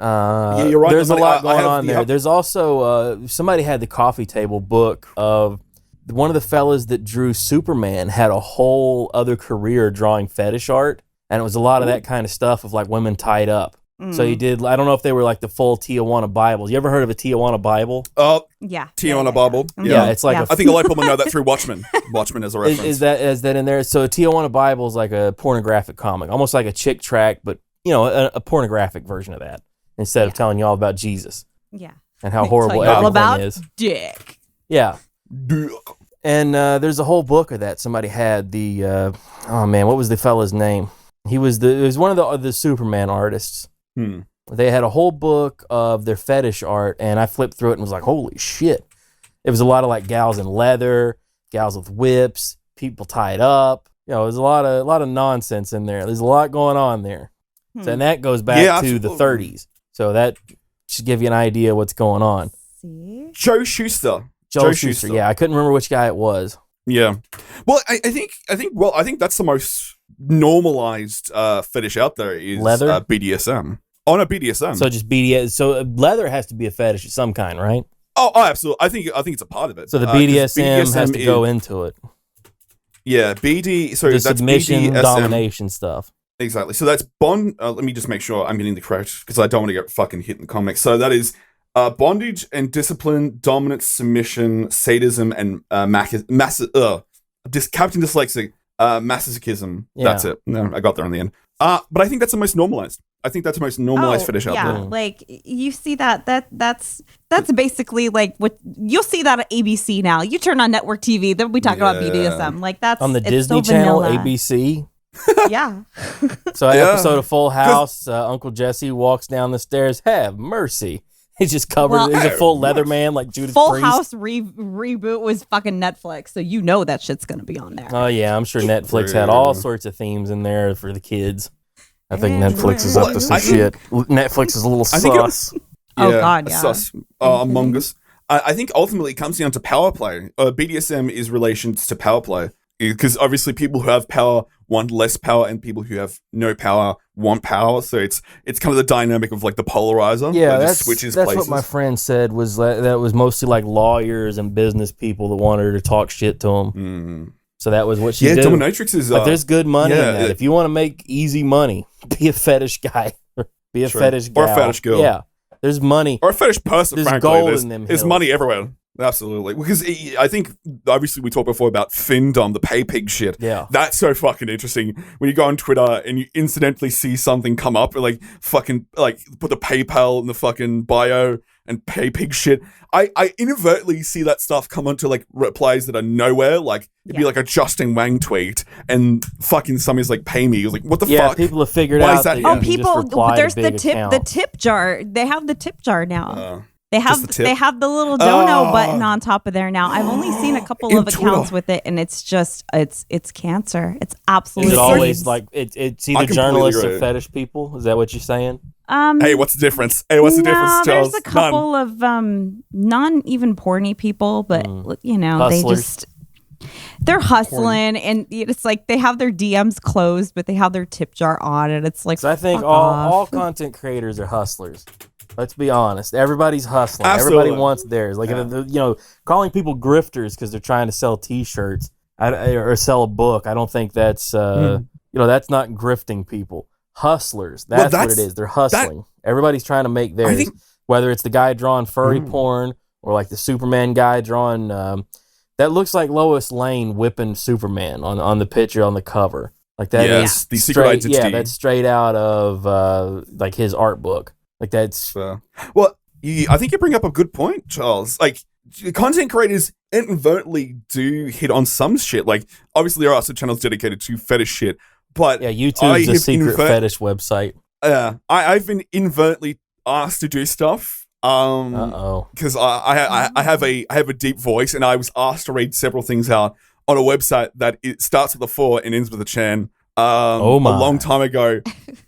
Yeah, you're right. There's a lot going on there. There's also somebody had the coffee table book of one of the fellas that drew Superman had a whole other career drawing fetish art, and it was a lot of that kind of stuff of like women tied up. So he did. I don't know if they were like the full Tijuana Bibles. You ever heard of a Tijuana Bible? Yeah. Tijuana Bible. Yeah, it's like I think a lot of people know that through Watchmen. Watchmen as a reference. Is that in there? So a Tijuana Bible is like a pornographic comic, almost like a chick tract, but a pornographic version of that. Instead of telling you all about Jesus. Yeah. And how horrible everything about is. Dick. Yeah. Dick. And there's a whole book of that. Somebody had the what was the fella's name? It was one of the Superman artists. They had a whole book of their fetish art, and I flipped through it and was like, holy shit. It was a lot of like gals in leather, gals with whips, people tied up. There's a lot of nonsense in there. There's a lot going on there. So, and that goes back to the 30s. So that should give you an idea of what's going on. See? Joe Shuster. Joe Shuster. Yeah, I couldn't remember which guy it was. Yeah. Well, I think that's the most normalized fetish out there is leather? BDSM. Oh no, BDSM. So just BDSM. So leather has to be a fetish of some kind, right? Oh, absolutely. I think it's a part of it. So the BDSM has to go into it. Yeah, BD. So the that's submission, BDSM. domination stuff. Exactly. So that's bond. Let me just make sure I'm getting the correct because I don't want to get fucking hit in the comics. So that is bondage and discipline, dominance, submission, sadism, and Captain Dyslexic, masochism. Yeah. That's it. No, I got there in the end. But I think that's the most normalized. I think that's the most normalized fetish out there. Like you see that's basically like what you'll see that at ABC now. You turn on network TV, they'll be talking about BDSM. Like that's on the it's Disney so Channel, vanilla. ABC. Yeah. So an episode of Full House, Uncle Jesse walks down the stairs. Have mercy. He's just covered. He's a full leather man like Judas Full Priest. House reboot was fucking Netflix, so you know that shit's gonna be on there. Oh yeah, I'm sure Netflix had all sorts of themes in there for the kids. I think Netflix is up to some shit. Netflix is a little sus. God, yeah. Sus among us. I think ultimately it comes down to power play. BDSM is relations to power play. Because obviously people who have power want less power and people who have no power want power. So it's kind of the dynamic of like the polarizer. Yeah, that's places. What my friend said was that was mostly like lawyers and business people that wanted her to talk shit to them. So that was what she did. Yeah, dominatrix is... But there's good money in that. If you want to make easy money, be a fetish guy. Be a fetish gal. Or a fetish girl. Yeah, there's money. Or a fetish person, there's frankly. Gold in them there's money everywhere. Absolutely. Because I think, obviously, we talked before about Findom, the pay pig shit. Yeah. That's so fucking interesting. When you go on Twitter and you incidentally see something come up and like fucking like put the PayPal in the fucking bio and pay pig shit. I inadvertently see that stuff come onto like replies that are nowhere. Like it'd be like a Justin Wang tweet and fucking somebody's like pay me. It was like, what the fuck? Yeah, people have figured out that you can people, just reply there's to big the tip jar. They have the tip jar now. They have the little dono button on top of there now. I've only seen a couple of accounts with it, and it's just it's cancer. It's absolutely. Is it always like it's either journalists or fetish people? Is that what you're saying? Hey, what's the difference? What's the difference, Charles? There's a couple of non even porny people, but Hustlers. they're hustling, and it's like they have their DMs closed, but they have their tip jar on, and it's like. So I think all content creators are hustlers. Let's be honest. Everybody's hustling. Absolutely. Everybody wants theirs. Like, calling people grifters because they're trying to sell T-shirts or sell a book. I don't think that's, that's not grifting people. Hustlers. That's what it is. They're hustling. Everybody's trying to make theirs. Whether it's the guy drawing furry porn or like the Superman guy drawing, that looks like Lois Lane whipping Superman on the picture on the cover. Like that is the secret identity. Yeah, that's straight out of like his art book. Like that's I think you bring up a good point, Charles. Like content creators inadvertently do hit on some shit. Like obviously there are some channels dedicated to fetish shit, but YouTube's a secret fetish website. I've been inadvertently asked to do stuff Because I have a deep voice, and I was asked to read several things out on a website that it starts with a 4 and ends with a Chan. A long time ago.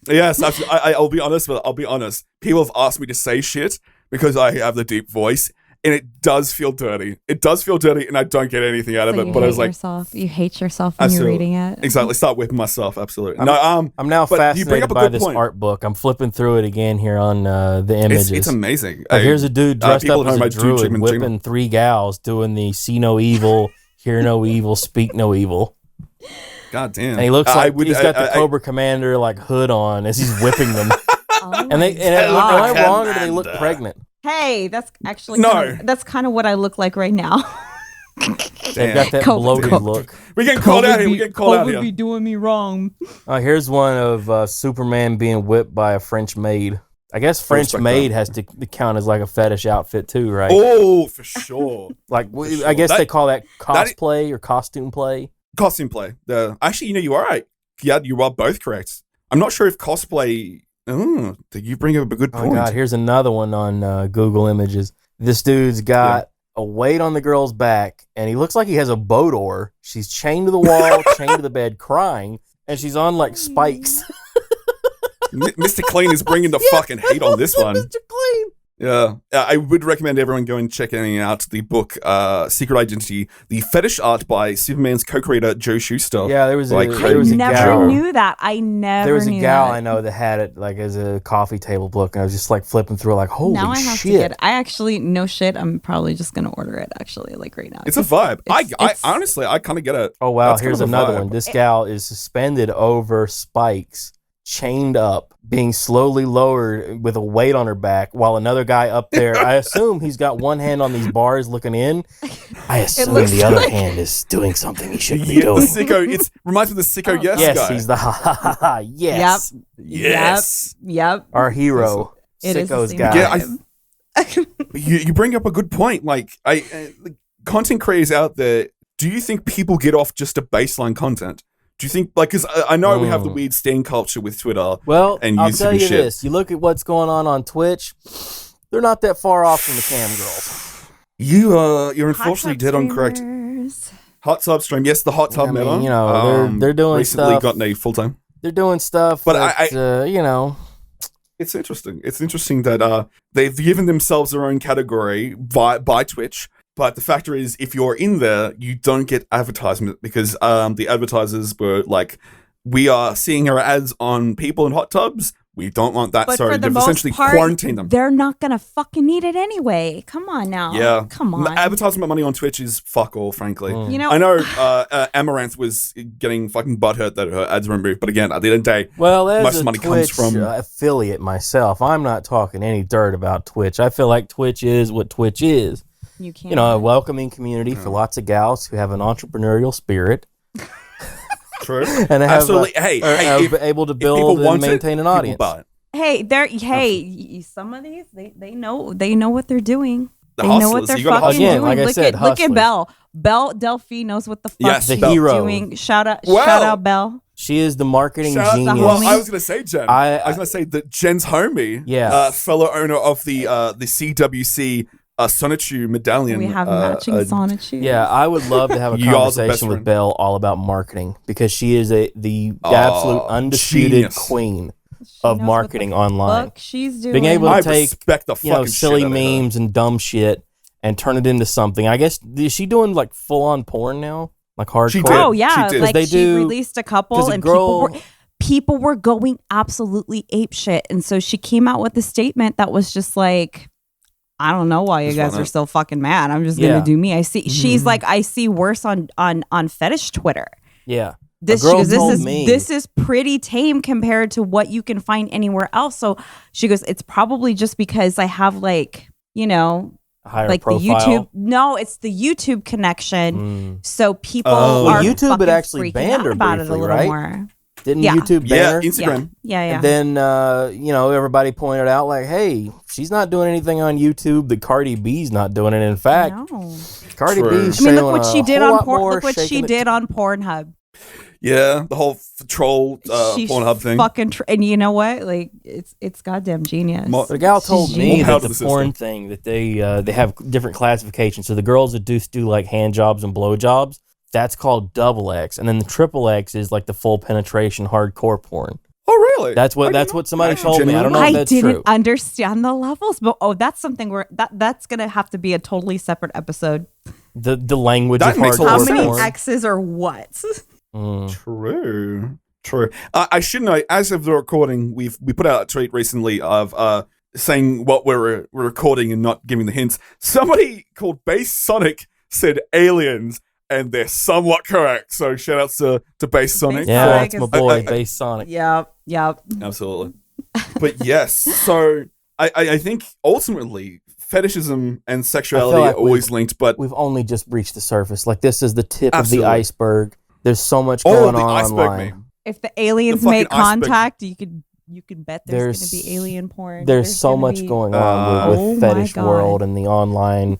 Yes, I'll be honest. But I'll be honest. People have asked me to say shit because I have the deep voice, and it does feel dirty. It does feel dirty, and I don't get anything out of it. But I was like, you hate yourself when you're reading it. Exactly. Start whipping myself. Absolutely. I'm now fascinated by this art book. I'm flipping through it again here on the images. It's amazing. Here's a dude dressed up as a druid whipping 3 gals doing the see no evil, hear no evil, speak no evil. God damn. And he looks like he's got the Cobra Commander like hood on as he's whipping them. Am I wrong, or do they look pregnant? Hey, that's actually that's kind of what I look like right now. They've got that bloated look. We're getting called out here. We're getting called out here. Be doing me wrong. Here's one of Superman being whipped by a French maid. I guess French maid has to count as like a fetish outfit too, right? Oh, for sure. I guess they call that cosplay or costume play. Costume play. Actually, you are right. Yeah, you are both correct. I'm not sure if cosplay. You bring up a good point. Oh God, here's another one on Google Images. This dude's got a weight on the girl's back, and he looks like he has a boat oar. She's chained to the wall, chained to the bed, crying, and she's on like spikes. Mr. Clean is bringing the fucking hate on this one. Mr. Clean. Yeah, I would recommend everyone go and check out the book Secret Identity, the fetish art by Superman's co-creator Joe Shuster. Yeah, there was a never knew that. I never There was a knew gal that. I know that had it like as a coffee table book, and I was just like flipping through like, holy now I have shit. to get it. I actually, no shit, I'm probably just going to order it actually like right now. It's a vibe. I honestly, I kind of get it. Oh wow, That's here's kind of a another vibe. one. This gal is suspended over spikes, chained up, being slowly lowered with a weight on her back, while another guy up there, I assume he's got one hand on these bars looking in. I assume the other hand is doing something he shouldn't be doing. The sicko, it reminds me of the sicko guy. Yes, he's the yes. Yep. Our hero, Sickos guy. Yeah, you bring up a good point. Like, content creators out there, do you think people get off just a baseline content? Do you think, because I know we have the weird stan culture with Twitter. Well, and I'll tell you this. You look at what's going on Twitch, they're not that far off from the cam girls. You're unfortunately dead on correct. Hot tub stream. Yes, the hot tub meta. You know, they're doing recently stuff. gotten a full-time. They're doing stuff, but it's interesting. It's interesting that they've given themselves their own category by Twitch. But the factor is, if you're in there, you don't get advertisement because the advertisers were like, we are seeing our ads on people in hot tubs. We don't want that. But So for the they've essentially quarantined them. They're not going to fucking need it anyway. Come on now. Yeah. Come on. Advertisement money on Twitch is fuck all, frankly. You know, I know Amaranth was getting fucking butthurt that her ads were removed. But again, at the end of the day, most money comes from affiliate myself. I'm not talking any dirt about Twitch. I feel like Twitch is what Twitch is. You can't. A welcoming community for lots of gals who have an entrepreneurial spirit. True. And absolutely. Are able to build and maintain an audience. Some of these they know what they're doing. They know what they're fucking doing. Like I said, look at Belle. Belle Delphi knows what the fuck she's doing. Shout out Belle. She is the marketing genius. Well, I was going to say Jen. I was going to say that Jen's homie, fellow owner of the CWC Sonichu medallion. We have matching Sonichu. Yeah, I would love to have a conversation with Belle all about marketing because she is the absolute undisputed queen of marketing online. She's doing. Being able to take fucking silly memes and dumb shit and turn it into something. I guess is she doing like full on porn now, like hardcore? She did. Oh yeah, she did. like she released a couple and people were going absolutely apeshit, and so she came out with a statement that was just like, I don't know why you guys are so fucking mad. I'm just gonna do me. I see. She's like, I see worse on fetish Twitter. Yeah. This is pretty tame compared to what you can find anywhere else. So she goes, it's probably just because I have like, higher profile. The YouTube. No, it's the YouTube connection. So people are YouTube had actually freaking banned her about briefly, it a little right? more. Didn't YouTube ban her? Instagram. Yeah. And then, everybody pointed out, like, hey, she's not doing anything on YouTube. The Cardi B's not doing it. In fact, Cardi B's look what she did on Pornhub. Yeah, the whole troll Pornhub thing. Fucking and you know what? Like it's goddamn genius. The gal told me that the porn thing that they have different classifications. So the girls that do like hand jobs and blow jobs, that's called double X, and then the triple X is like the full penetration hardcore porn. Oh, really? That's what somebody told me. I don't know if that's true. I didn't understand the levels, but that's something where that's gonna have to be a totally separate episode. The language of hardcore porn. How many X's or what? True. I should know. As of the recording, we put out a tweet recently of saying what we're recording and not giving the hints. Somebody called Base Sonic said aliens. And they're somewhat correct. So shout outs to Base Sonic. Yeah, that's my boy, Base Sonic. Yep. Absolutely. But yes, so I think ultimately fetishism and sexuality are always linked, but we've only just breached the surface. Like this is the tip of the iceberg. There's so much going on online. Meme. If the aliens make contact, you can bet there's going to be alien porn. There's so much going on with fetish world and the online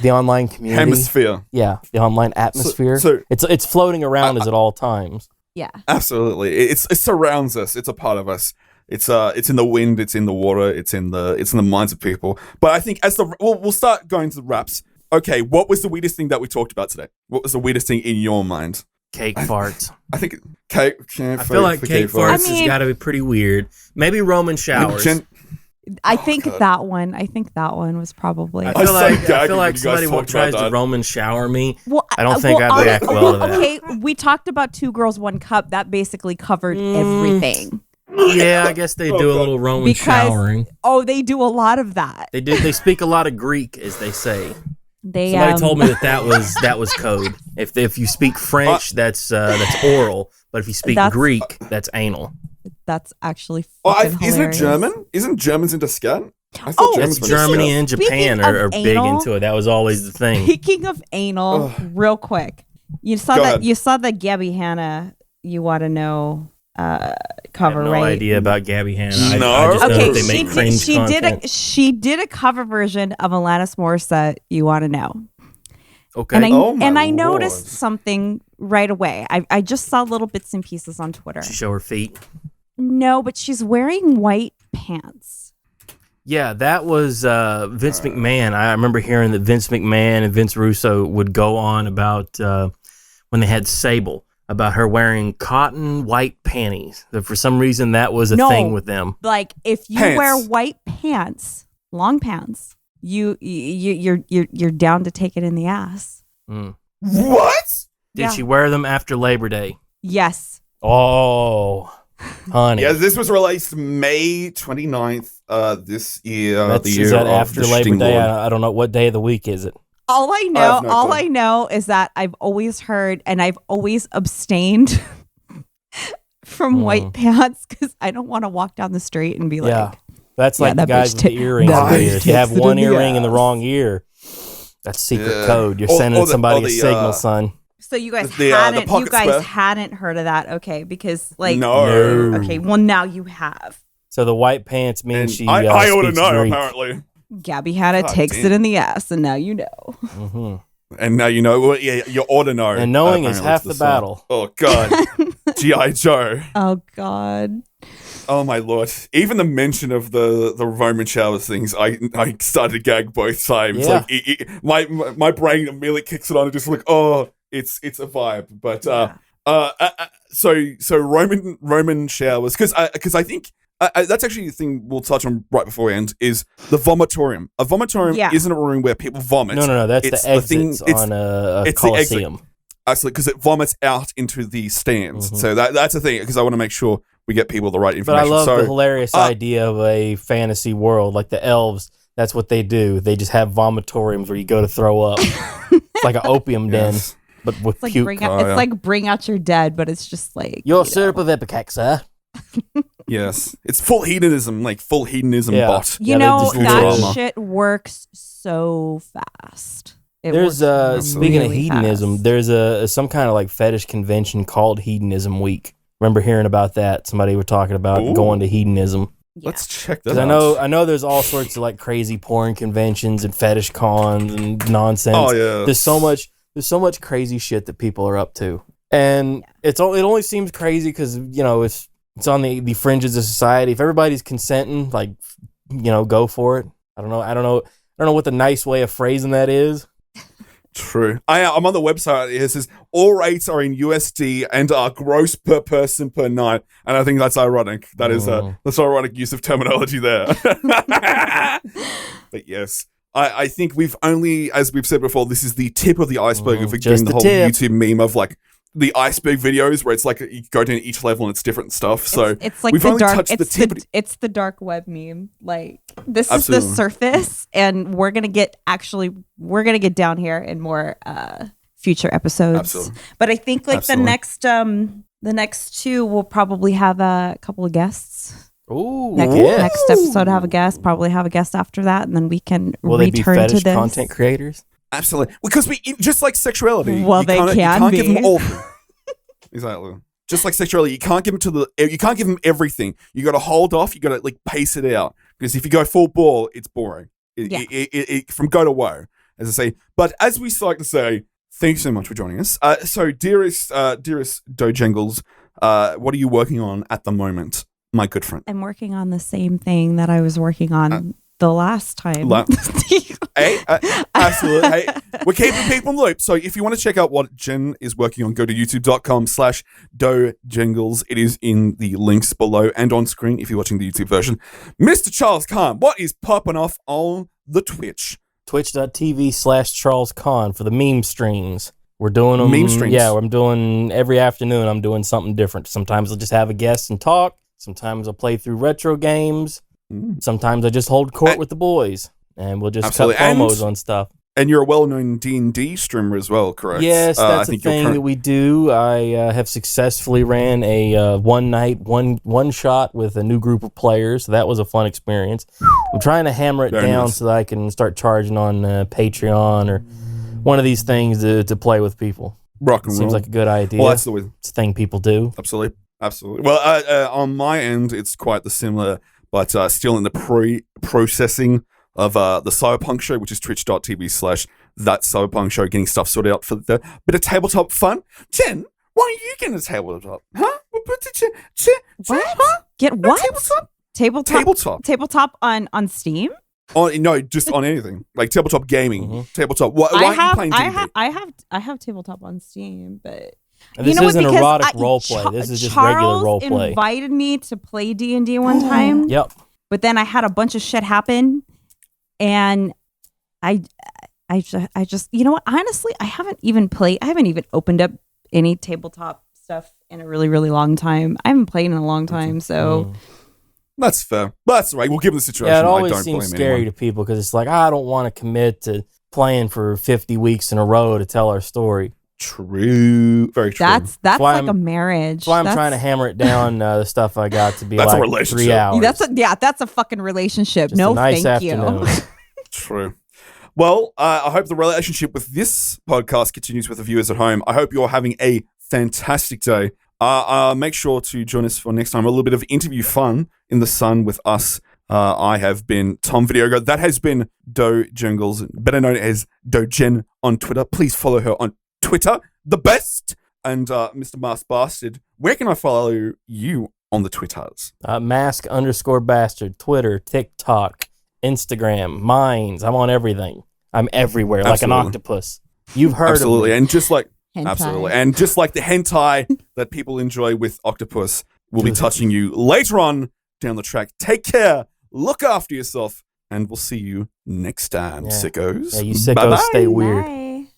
community. Hemisphere. Yeah, the online atmosphere. So it's floating around us at all times. Yeah. Absolutely. It surrounds us. It's a part of us. It's in the wind, it's in the water, it's in the minds of people. But I think we'll start going to the wraps. Okay, what was the weirdest thing that we talked about today? What was the weirdest thing in your mind? Cake farts. I think cake. I feel like cake farts has got to be pretty weird. Maybe Roman showers. I think that one was probably. I feel like somebody tries to Roman shower me. Well, I don't think I'd react well to that. Okay, we talked about 2 girls, 1 cup. That basically covered everything. Yeah, I guess they do a little Roman showering. Oh, they do a lot of that. They do. They speak a lot of Greek, as they say. Somebody told me that was code. If you speak French, that's oral. But if you speak Greek, that's anal. That's actually fucking hilarious. Isn't it German? Isn't Germans into scat? I thought Germany and Japan are big into it. That was always the thing. Speaking of anal, real quick, you saw the Gabby Hanna You Want to Know cover, no right? idea about Gabby Hanna. No. I just know that they make cringe content. She did a cover version of Alanis Morissette, You Want to Know. Okay. And I noticed something right away. I just saw little bits and pieces on Twitter. Did she show her feet? No, but she's wearing white pants. Yeah, that was Vince McMahon. I remember hearing that Vince McMahon and Vince Russo would go on about when they had Sable, about her wearing cotton white panties. That for some reason that was a thing with them. Like if you wear white pants, long pants, you're down to take it in the ass. What? Did she wear them after Labor Day? Yes. Oh, honey. Yeah, this was released May 29th this year. Is that after Labor Day? I don't know. What day of the week is it? All I know is that I've always heard and I've always abstained from white pants because I don't want to walk down the street and be like, that's like the guys with the earrings. If you have one earring in the wrong ear, that's secret code. You're sending somebody a signal, son. So you guys hadn't heard of that, okay? Because no. Okay, well now you have. So the white pants means she. I ought to know Greek. Apparently. Gabby Hanna takes it in the ass, and now you know. Mm-hmm. And now you know. Well, yeah, you ought to know. And knowing is half the battle. Oh God, G.I. Joe. Oh God. Oh my Lord! Even the mention of the Roman showers things, I started to gag both times. Yeah. Like my brain immediately kicks it on and just like, oh, it's a vibe. But so Roman showers because I think. That's actually the thing we'll touch on right before we end is the vomitorium. A vomitorium isn't a room where people vomit. No. That's the exits on a Coliseum. Absolutely, because it vomits out into the stands. Mm-hmm. So that's the thing, because I want to make sure we get people the right information. But I love the hilarious idea of a fantasy world. Like the elves, that's what they do. They just have vomitoriums where you go to throw up. It's like an opium den, but with puke. It's like Bring Out Your Dead, but it's just like... Your syrup of ipecac, sir. Yes, it's full hedonism bot. You know, that shit works so fast. There's speaking of hedonism, fast. There's some kind of like fetish convention called Hedonism Week. Remember hearing about that? Somebody were talking about going to hedonism. Yeah. Let's check that out. I know there's all sorts of like crazy porn conventions and fetish cons and nonsense. Oh yeah. There's so much crazy shit that people are up to. And it only seems crazy because, it's on the fringes of society. If everybody's consenting, like, go for it. I don't know what the nice way of phrasing that is. True. I'm on the website. It says all rates are in USD and are gross per person per night, and I think that's ironic. That is that's ironic use of terminology there. But yes, I think we've only, as we've said before, this is the tip of the iceberg of doing the whole YouTube meme of like the iceberg videos where it's like you go down each level and it's different stuff. So it's like we've the only dark. touched the tip. It's the dark web meme. Like this is the surface, and we're gonna get down here in more future episodes. Absolutely. But I think like the next two will probably have a couple of guests. Ooh, next episode have a guest. Probably have a guest after that, and then we can will return they be fetish to this content creators. Absolutely, because we just like sexuality. Well, you can't give them all. Exactly. Just like sexuality, you can't give them everything. You got to hold off. You got to like pace it out because if you go full ball, it's boring. It from go to woe, as I say. But as we like to say, thanks so much for joining us. So, dearest Dojangles, what are you working on at the moment, my good friend? I'm working on the same thing that I was working on the last time. Absolutely. Hey, we're keeping people in the loop. So if you want to check out what Jen is working on, go to youtube.com/dojangles. It is in the links below and on screen if you're watching the YouTube version. Mr. Charles Khan, what is popping off on the Twitch? Twitch.tv/Charles Khan for the meme streams. We're doing them. Meme streams? Yeah, I'm doing every afternoon. I'm doing something different. Sometimes I'll just have a guest and talk. Sometimes I'll play through retro games. Sometimes I just hold court with the boys, and we'll just cut promos on stuff. And you're a well-known D&D streamer as well, correct? Yes, that's a thing that we do. I have successfully ran a one-night, one-shot with a new group of players. So that was a fun experience. I'm trying to hammer it down so that I can start charging on Patreon or one of these things to play with people. Rock and roll. Seems like a good idea. Well, that's the way. It's a thing people do. Absolutely. Well, on my end, it's quite the similar, but still in the processing of the Cyberpunk show, which is twitch.tv/thatcyberpunk show, getting stuff sorted out for the bit of tabletop fun. Jen, why are you getting a tabletop? Huh? What? Huh? Get what? Tabletop. Tabletop on Steam? No, just on anything. Like tabletop gaming. Tabletop. Why are you playing D&D? I have tabletop on Steam, but... And this isn't erotic roleplay. This is just regular roleplay. Charles invited me to play D&D one time. Yep. But then I had a bunch of shit happen, and I just, you know what? Honestly, I haven't even opened up any tabletop stuff in a really, really long time. I haven't played in a long time, so... That's fair. But that's right. We'll give the situation. Yeah, it always seems scary to people because it's like, I don't want to commit to playing for 50 weeks in a row to tell our story. True. Very true. That's like a marriage. That's why I'm trying to hammer it down, the stuff I got to be that's like a relationship. 3 hours. That's a fucking relationship. Just no, a nice thank afternoon. you. True. Well, I hope the relationship with this podcast continues with the viewers at home. I hope you're having a fantastic day. Make sure to join us for next time. A little bit of interview fun in the sun with us. I have been Tom Videogo. That has been Dojangles, better known as Dojen on Twitter. Please follow her on Twitter, the best. And Mr. Mask Bastard, where can I follow you on the Twitters? Mask_bastard, Twitter, TikTok, Instagram, Minds. I'm on everything. I'm everywhere, like an octopus. You've heard of me. And just like hentai. Absolutely. And just like the hentai that people enjoy with octopus, we'll be touching you later on down the track. Take care. Look after yourself. And we'll see you next time, sickos. Yeah, you sickos Bye-bye. stay weird. Bye.